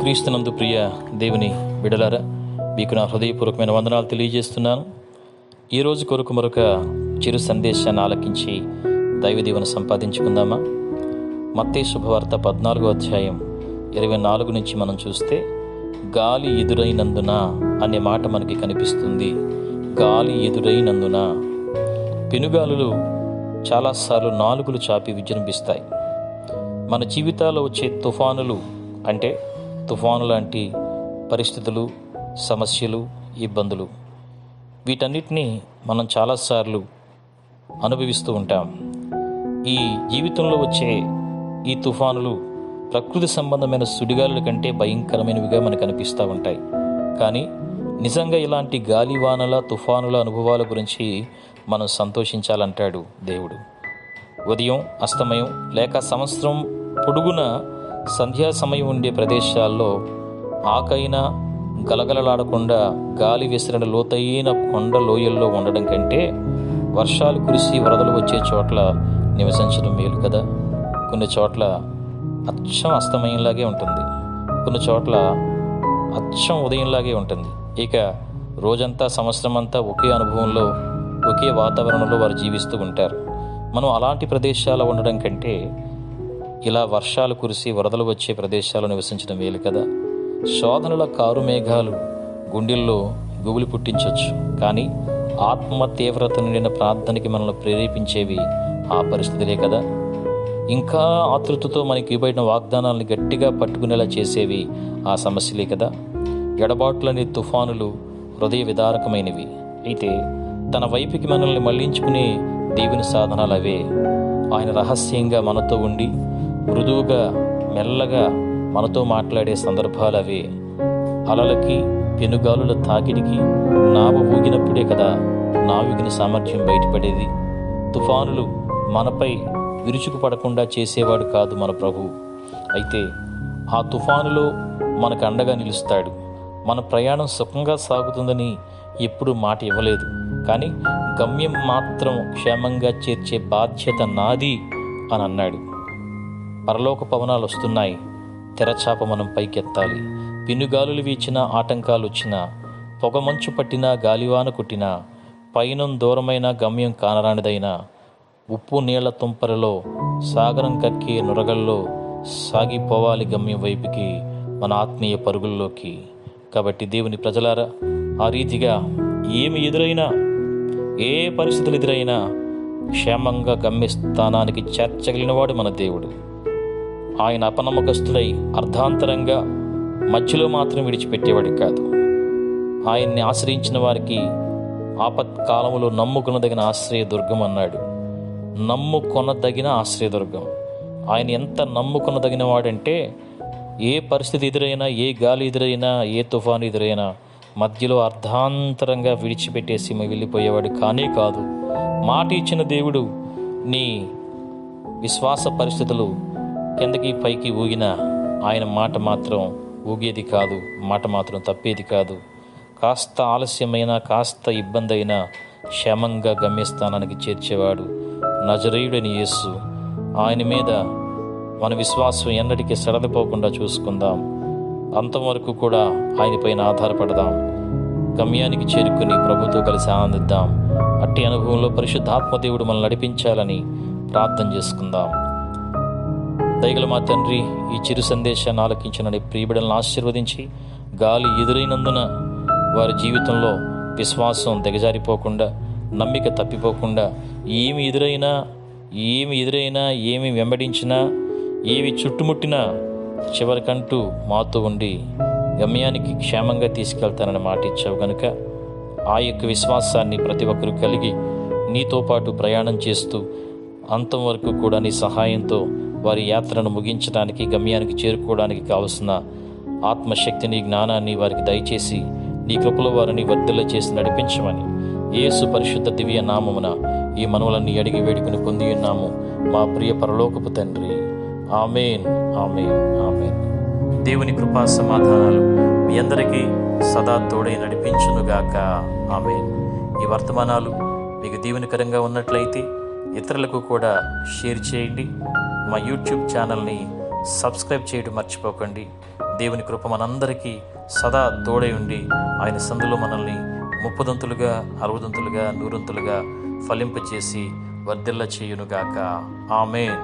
క్రీస్తునందు ప్రియ దేవుని బిడలారా, మీకు నా హృదయపూర్వకమైన వందనాలు తెలియజేస్తున్నాను. ఈరోజు కొరకు మరొక చిరు సందేశాన్ని ఆలకించి దైవదీవెన సంపాదించుకుందామా? మత్తయి శుభవార్త 14వ అధ్యాయం 24 నుంచి మనం చూస్తే, గాలి ఎదురైనందున అనే మాట మనకి కనిపిస్తుంది. గాలి ఎదురైనందున. పెనుగాలులు చాలాసార్లు నాలుగులు చాపి విజృంభిస్తాయి. మన జీవితాల్లో వచ్చే తుఫానులు అంటే తుఫాను లాంటి పరిస్థితులు, సమస్యలు, ఇబ్బందులు, వీటన్నిటినీ మనం చాలాసార్లు అనుభవిస్తూ ఉంటాం. ఈ జీవితంలో వచ్చే ఈ తుఫానులు ప్రకృతి సంబంధమైన సుడిగాలుల కంటే భయంకరమైనవిగా మనకు అనిపిస్తూ ఉంటాయి. కానీ నిజంగా ఇలాంటి గాలివానల, తుఫానుల అనుభవాల గురించి మనం సంతోషించాలంటాడు దేవుడు. ఉదయం, అస్తమయం లేక సంవత్సరం పొడుగున సంధ్యా సమయం ఉండే ప్రదేశాల్లో ఆకైనా గలగలలాడకుండా గాలి విసిరిన లోతైన కొండ లోయల్లో ఉండడం కంటే వర్షాలు కురిసి వరదలు వచ్చే చోట్ల నివసించడం మేలు కదా. కొన్ని చోట్ల అచ్చం అస్తమయంలాగే ఉంటుంది, కొన్ని చోట్ల అచ్చం ఉదయంలాగే ఉంటుంది. ఇక రోజంతా, సంవత్సరం అంతా ఒకే అనుభవంలో, ఒకే వాతావరణంలో వారు జీవిస్తూ ఉంటారు. మనం అలాంటి ప్రదేశాల్లో ఉండడం కంటే ఇలా వర్షాలు కురిసి వరదలు వచ్చే ప్రదేశాల్లో నివసించడం మేలు కదా. శోధనల కారు మేఘాలు గుండెల్లో గుబులు పుట్టించవచ్చు, కానీ ఆత్మ తీవ్రత నిండిన ప్రార్థనకి మనల్ని ప్రేరేపించేవి ఆ పరిస్థితులే కదా. ఇంకా ఆతృతతో మనకి ఇవ్వబడిన వాగ్దానాలను గట్టిగా పట్టుకునేలా చేసేవి ఆ సమస్యలే కదా. ఎడబాట్లని తుఫానులు హృదయ విదారకమైనవి. అయితే తన వైపుకి మనల్ని మళ్లించుకునే దేవుని సాధనాలు అవే. ఆయన రహస్యంగా మనతో ఉండి మృదువుగా, మెల్లగా మనతో మాట్లాడే సందర్భాలు అవే. అలలకి, పెనుగాలుల తాకిడికి నావ ఊగినప్పుడే కదా నావికుని సామర్థ్యం బయటపడేది. తుఫానులు మనపై విరుచుకుపడకుండా చేసేవాడు కాదు మన ప్రభు. అయితే ఆ తుఫానులో మనకు అండగా నిలుస్తాడు. మన ప్రయాణం సుఖంగా సాగుతుందని ఎప్పుడూ మాట ఇవ్వలేదు, కానీ గమ్యం మాత్రం క్షేమంగా చేర్చే బాధ్యత నాది అని అన్నాడు. పరలోక పవనాలు వస్తున్నాయి, తెరచాప మనం పైకెత్తాలి. పెనుగాలులు వీచినా, ఆటంకాలు వచ్చినా, పొగమంచు పట్టినా, గాలివాన కొట్టినా, పైనం దూరమైన గమ్యం కానరానిదైనా, ఉప్పు నీళ్ల తుంపరలో, సాగరం కక్కే నురగల్లో సాగిపోవాలి గమ్యం వైపుకి, మన ఆత్మీయ పరుగుల్లోకి. కాబట్టి దేవుని ప్రజలారా, ఆ రీతిగా ఏమి ఎదురైనా, ఏ పరిస్థితులు ఎదురైనా క్షేమంగా గమ్యస్థానానికి చేర్చగలిగినవాడు మన దేవుడు. ఆయన అపనమ్మకస్తుడై అర్ధాంతరంగా మధ్యలో మాత్రం విడిచిపెట్టేవాడు కాదు. ఆయన్ని ఆశ్రయించిన వారికి ఆపత్కాలములో నమ్ముకొనదగిన ఆశ్రయదుర్గం అన్నాడు. నమ్ముకొనదగిన ఆశ్రయదుర్గం. ఆయన ఎంత నమ్ముకొనదగిన వాడంటే, ఏ పరిస్థితి ఎదురైనా, ఏ గాలి ఎదురైనా, ఏ తుఫాను ఎదురైనా మధ్యలో అర్ధాంతరంగా విడిచిపెట్టేసి వెళ్ళిపోయేవాడు కానే కాదు. మాట ఇచ్చిన దేవుడు నీ విశ్వాస పరిస్థితులు కిందకి పైకి ఊగినా ఆయన మాట మాత్రం ఊగేది కాదు, మాట మాత్రం తప్పేది కాదు. కాస్త ఆలస్యమైనా, కాస్త ఇబ్బంది అయినా క్షేమంగా గమ్యస్థానానికి చేర్చేవాడు నజరేయుడని యేసు. ఆయన మీద మన విశ్వాసం ఎన్నటికీ సడలిపోకుండా చూసుకుందాం. అంతవరకు కూడా ఆయనపైన ఆధారపడదాం. గమ్యానికి చేరుకుని ప్రభుతో కలిసి ఆనందిద్దాం. అట్టి అనుభవంలో పరిశుద్ధాత్మదేవుడు మనల్ని నడిపించాలని ప్రార్థన చేసుకుందాం. దయగల మా తండ్రి, ఈ చిరు సందేశాన్ని ఆలకించిన నీ ప్రియబిడలను ఆశీర్వదించి, గాలి ఎదురైనందున వారి జీవితంలో విశ్వాసం దిగజారిపోకుండా, నమ్మిక తప్పిపోకుండా, ఏమి ఎదురైనా, ఏమి వెంబడించినా, ఏవి చుట్టుముట్టినా చివరికంటూ మాతో ఉండి గమ్యానికి క్షేమంగా తీసుకెళ్తానని మాట ఇచ్చావు గనుక ఆ యొక్క విశ్వాసాన్ని ప్రతి ఒక్కరూ కలిగి నీతో పాటు ప్రయాణం చేస్తూ అంతం వరకు కూడా నీ సహాయంతో వారి యాత్రను ముగించడానికి, గమ్యానికి చేరుకోవడానికి కావలసిన ఆత్మశక్తిని, జ్ఞానాన్ని వారికి దయచేసి నీ కృపలో వారిని వర్ధిల్ల చేసి నడిపించమని యేసు పరిశుద్ధ దివ్య నామమున ఈ మనవులన్నీ అడిగి వేడుకుని పొంది ఉన్నాము మా ప్రియ పరలోకపు తండ్రి. ఆమేన్, ఆమేన్, ఆమేన్. దేవుని కృపా సమాధానాలు మీ అందరికీ సదా తోడై నడిపించునుగాక. ఆమేన్. ఈ వర్తమానాలు మీకు దీవెనకరంగా ఉన్నట్లయితే ఇతరులకు కూడా షేర్ చేయండి. మా యూట్యూబ్ ఛానల్ని సబ్స్క్రైబ్ చేయడం మర్చిపోకండి. దేవుని కృప మనందరికీ సదా తోడై ఉండి ఆయన సందులో మనల్ని 30దంతులుగా 60దంతులుగా 100దంతులుగా ఫలింపచేసి వర్ధిల్ల చేయునుగాక. ఆమేన్.